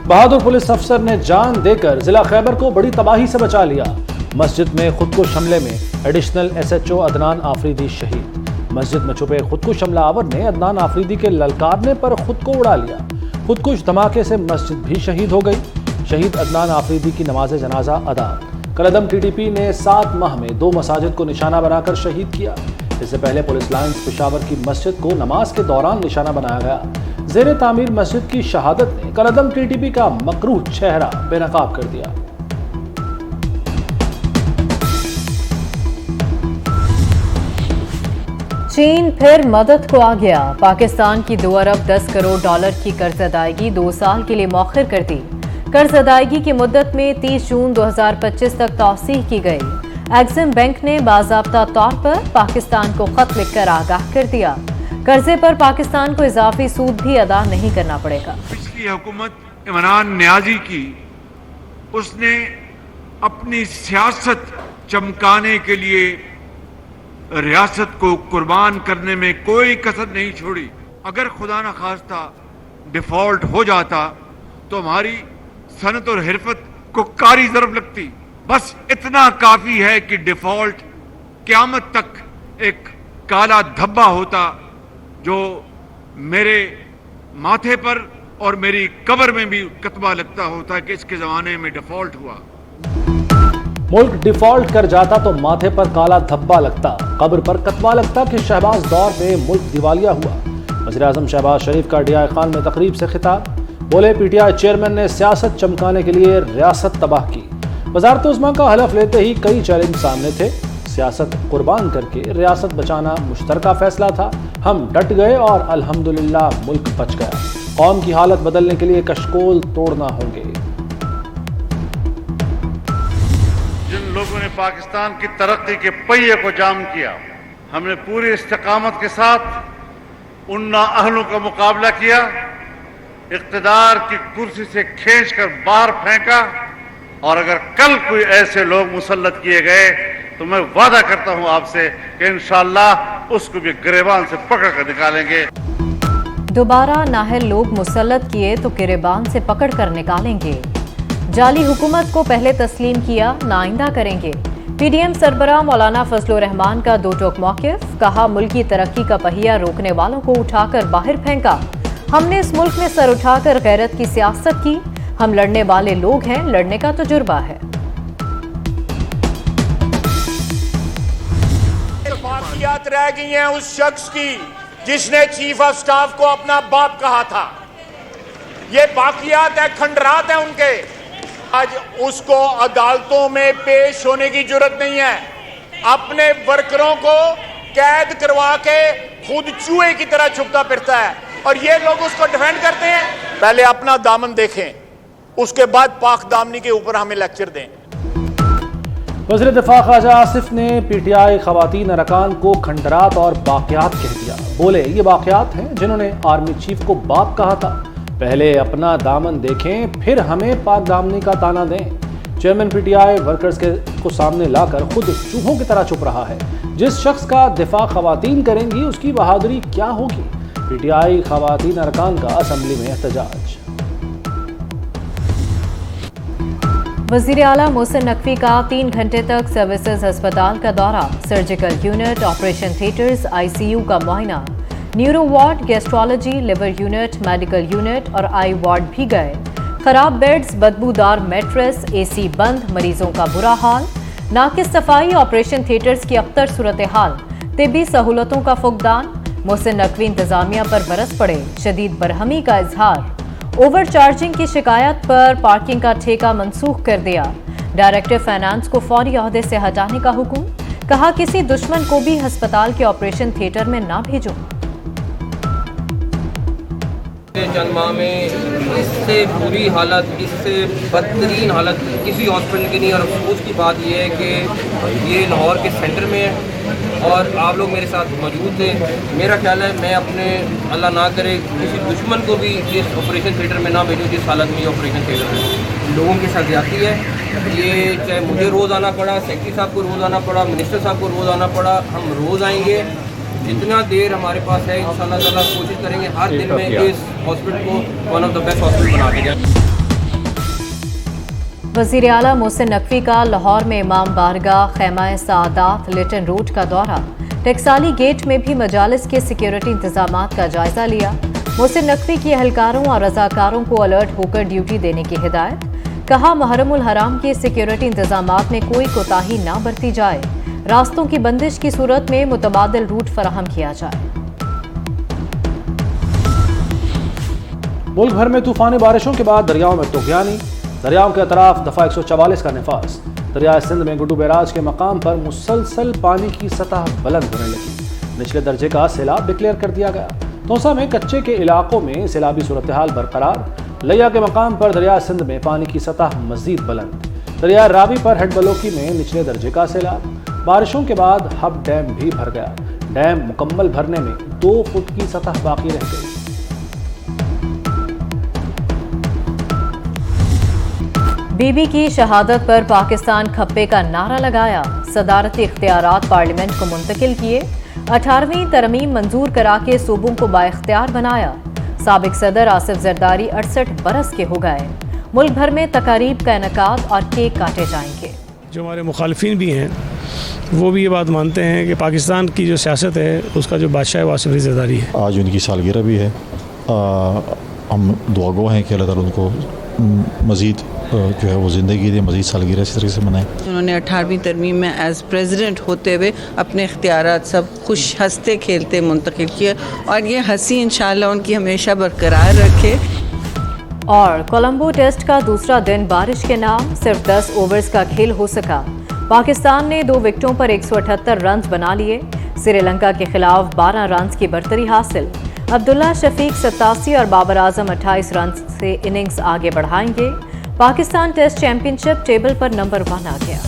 बहादुर police अफसर ने जान देकर जिला खैबर को बड़ी तबाही से बचा लिया। मस्जिद में खुदकुश हमले में एडिशनल SHO अदनान आफरीदी शहीद। मस्जिद में छुपे खुदकुश हमलावर ने अदनान आफरीदी के ललकारने पर खुद को उड़ा लिया। खुदकुश धमाके से मस्जिद भी शहीद हो गई। शहीद अदनान आफरीदी की नमाज जनाजा अदा। कलअदम TDP ने 7 माह में 2 मसाजिद को निशाना बनाकर शहीद किया। इससे पहले पुलिस लाइन्स पेशावर की मस्जिद को नमाज के दौरान निशाना बनाया गया। ज़ेर तामीर मस्जिद की शहादत ने कलअदम TDP का मकरूह चेहरा बेनकाब कर दिया। चीन फिर मदद को आ गया। पाकिस्तान की 2 अरब 10 करोड़ डॉलर की कर्ज अदायगी 2 साल के लिए मौखर कर दी। कर्ज अदायगी की मुद्दत में 30 जून 2025 तक तौसीह की गई। एक्सिम बैंक ने बाज़ाब्ता तौर पर पाकिस्तान को खत लिखकर आगाह कर दिया, कर्जे पर पाकिस्तान को इजाफी सूद भी अदा नहीं करना पड़ेगा। पिछली हुकूमत इमरान नियाजी की, उसने अपनी सियासत चमकाने के लिए रियासत को कुर्बान करने में कोई कसर नहीं छोड़ी। अगर खुदा न खास्ता डिफॉल्ट हो जाता तो हमारी सनत और हिरफत को कारी ज़रब लगती। बस इतना काफी है कि डिफॉल्ट क़यामत तक एक काला धब्बा होता जो मेरे माथे पर और मेरी कब्र में भी कतबा लगता होता कि इसके जमाने में डिफॉल्ट हुआ। मुल्क डिफॉल्ट कर जाता तो माथे पर काला धब्बा लगता, कब्र पर कतबा लगता कि शहबाज दौर पे मुल्क दिवालिया हुआ। वज़ीर-ए-आज़म शहबाज शरीफ का DI खान में तकरीब से खिताब। बोले PTI चेयरमैन ने सियासत चमकाने के लिए रियासत तबाह की। वज़ारत उज़्मा का हलफ लेते ही कई चैलेंज सामने थे। सियासत कुर्बान करके रियासत बचाना मुश्तरका फैसला था। हम डट गए और अल्हम्दुलिल्लाह मुल्क बच गया। कौम की हालत बदलने के लिए कशकोल तोड़ना होंगे। जिन लोगों ने पाकिस्तान की तरक्की के पहिए को जाम किया, हमने पूरी इस्तिकामत के साथ उन नाअहलों का मुकाबला किया, इख्तिदार की कुर्सी से खींचकर बाहर फेंका। और अगर कल कोई ऐसे लोग मुसल्लत किए गए तो मैं वादा करता हूं आपसे कि इंशाअल्लाह उसको भी गिरेबान से पकड़ कर निकालेंगे। दोबारा नाहल लोग मुसल्लत किए तो गिरेबान से पकड़ कर निकालेंगे। जाली हुकूमत को पहले तस्लीम किया, नाइंदा करेंगे। PDM सरबराह मौलाना फजलुर रहमान का 2 टोक मौक़िफ़। कहा, मुल्क की तरक्की का पहिया रोकने वालों को उठाकर बाहर फेंका। हमने इस मुल्क में सर उठाकर गैरत की सियासत की। हम लड़ने वाले लोग हैं, लड़ने का तजुर्बा है। बाकियात रह गई हैं उस शख्स की जिसने चीफ ऑफ स्टाफ को अपना बाप कहा था। ये बाकियात है, खंडरात है उनके। आज उसको अदालतों में पेश होने की जरूरत नहीं है। अपने वर्करों को कैद करवा के खुद चूहे की तरह छुपता फिरता है और ये लोग उसको डिफेंड करते हैं। पहले अपना दामन देखें, उसके बाद पाक दामनी के ऊपर हमें लेक्चर दें। वज़ीर दिफा ख्वाजा आसिफ ने PTI खवातीन अरकान को खंडरात और बाक़ियात कह दिया। बोले, ये बाक़ियात हैं जिन्होंने आर्मी चीफ को बाप कहा था। पहले अपना दामन देखें, फिर हमें पाक दामनी का ताना दें। चेयरमैन PTI वर्कर्स को सामने लाकर खुद चूहों की तरह चुप रहा है। जिस शख्स का दिफा खवातीन करेंगी उसकी बहादुरी क्या होगी। PTI खवातीन अरकान का असम्बली में एहतजाज। वज़ीर आला मोहसिन नकवी का 3 घंटे तक सर्विसेज अस्पताल का दौरा। Surgical unit, operation theatres, ICU का मुआयना। Neuro ward, gastrology, liver unit, medical unit और आई वार्ड भी गए। खराब बेड्स, बदबूदार मैट्रेस, AC बंद, मरीजों का बुरा हाल। नाकिस सफाई, ऑपरेशन थिएटर्स की अबतर सूरत हाल। तिब्बी सहूलतों का फुकदान। मोहसिन नकवी इंतजामिया पर बरस पड़े, शदीद बरहमी का इजहार। ओवर चार्जिंग की शिकायत पर पार्किंग का ठेका मनसूख कर दिया। डायरेक्टर फाइनेंस को फौरी ओहदे से हटाने का हुक्म। कहा, किसी दुश्मन को भी अस्पताल के ऑपरेशन थिएटर में ना भेजो। चंद माह में इससे बुरी हालत, इससे बदतरीन हालत किसी हॉस्पिटल की नहीं। और अफसोस की बात यह है कि ये लाहौर के सेंटर में है और आप लोग मेरे साथ मौजूद थे। मेरा ख्याल है मैं अपने, अल्लाह ना करे, किसी दुश्मन को भी इस ऑपरेशन थिएटर में ना भेजूँ जिस हालत में ये ऑपरेशन थिएटर है। लोगों के साथ ज्यादती है। ये चाहे मुझे रोज़ आना पड़ा, सेक्रेटरी साहब को रोज़ आना पड़ा, मिनिस्टर साहब को रोज़ आना पड़ा, हम रोज़ आएंगे। जितना देर हमारे पास है इंशाअल्लाह ताला कोशिश करेंगे हर दिन में इस हॉस्पिटल को one of the best hospital बना के जाए। वज़ीर आला मोहसिन नकवी का लाहौर में इमाम बारगाह खैमा सादात लिटन रोड का दौरा। टकसाली गेट में भी मजालिस के सिक्योरिटी इंतजामात का जायजा लिया। मोहसिन नकवी की एहलकारों और रजाकारों को अलर्ट होकर ड्यूटी देने की हिदायत। कहा, मुहर्रमुल हराम के सिक्योरिटी इंतजामात में कोई कोताही ना बरती जाए। रास्तों की बंदिश की सूरत में मुतबादिल रूट फराहम किया जाए। मुल्क भर में तूफानी बारिशों के बाद दरियाओं में तुगयानी। दरियाओं के अतराफ दफा 144 का नफाज। दरिया सिंध में गुड्डू बैराज के मकाम पर मुसलसल पानी की सतह बुलंद होने लगी। निचले दर्जे का सैलाब डिक्लेयर कर दिया गया। तोसा में कच्चे के इलाकों में सैलाबी सूरत हाल बरकरार। लिया के मकाम पर दरिया सिंध में पानी की सतह मजीद बुलंद। दरिया रावी पर हेडबलोकी में निचले दर्जे का सैलाब। बारिशों के बाद हब डैम भी भर गया। डैम मुकम्मल भरने में 2 फुट की सतह बाकी रह गई। बीबी की शहादत पर पाकिस्तान खप्पे का नारा लगाया। सदारती इख्तियारात पार्लियामेंट को मुंतकिल किए। 18वीं तरमीम मंजूर करा के सूबों को बाइख्तियार बनाया। साबिक सदर आसिफ जरदारी 68 बरस के हो गए। मुल्क भर में तकारीब का इनेकाद और केक काटे जाएंगे। जो हमारे मुखालिफिन भी हैं वो भी ये बात मानते हैं कि पाकिस्तान की जो सियासत है उसका जो बादशाह है वो आसिफ जरदारी है। आज उनकी सालगिरह भी है। हम दुआगो हैं कि अल्लाह ताला उनको मज़ीद जो है वो ज़िंदगी दे, मज़ीद सालगिरह इस तरीके से मनाएं। उन्होंने 18वीं तरमीम में एज प्रेसिडेंट होते हुए अपने इख्तियारात सब खुश हंसते खेलते मुंतकिल किए और ये हंसी इंशाअल्लाह उनकी हमेशा बरकरार रखे। और कोलंबो टेस्ट का दूसरा दिन बारिश के नाम। सिर्फ 10 ओवर्स का खेल हो सका। पाकिस्तान ने 2 विकेटों पर 178 रन बना लिए। श्रीलंका के खिलाफ 12 रन की बरतरी हासिल। अब्दुल्ला शफीक 87 और बाबर आजम 28 रन से इनिंग्स आगे बढ़ाएंगे। पाकिस्तान टेस्ट चैंपियनशिप टेबल पर नंबर 1 आ गया।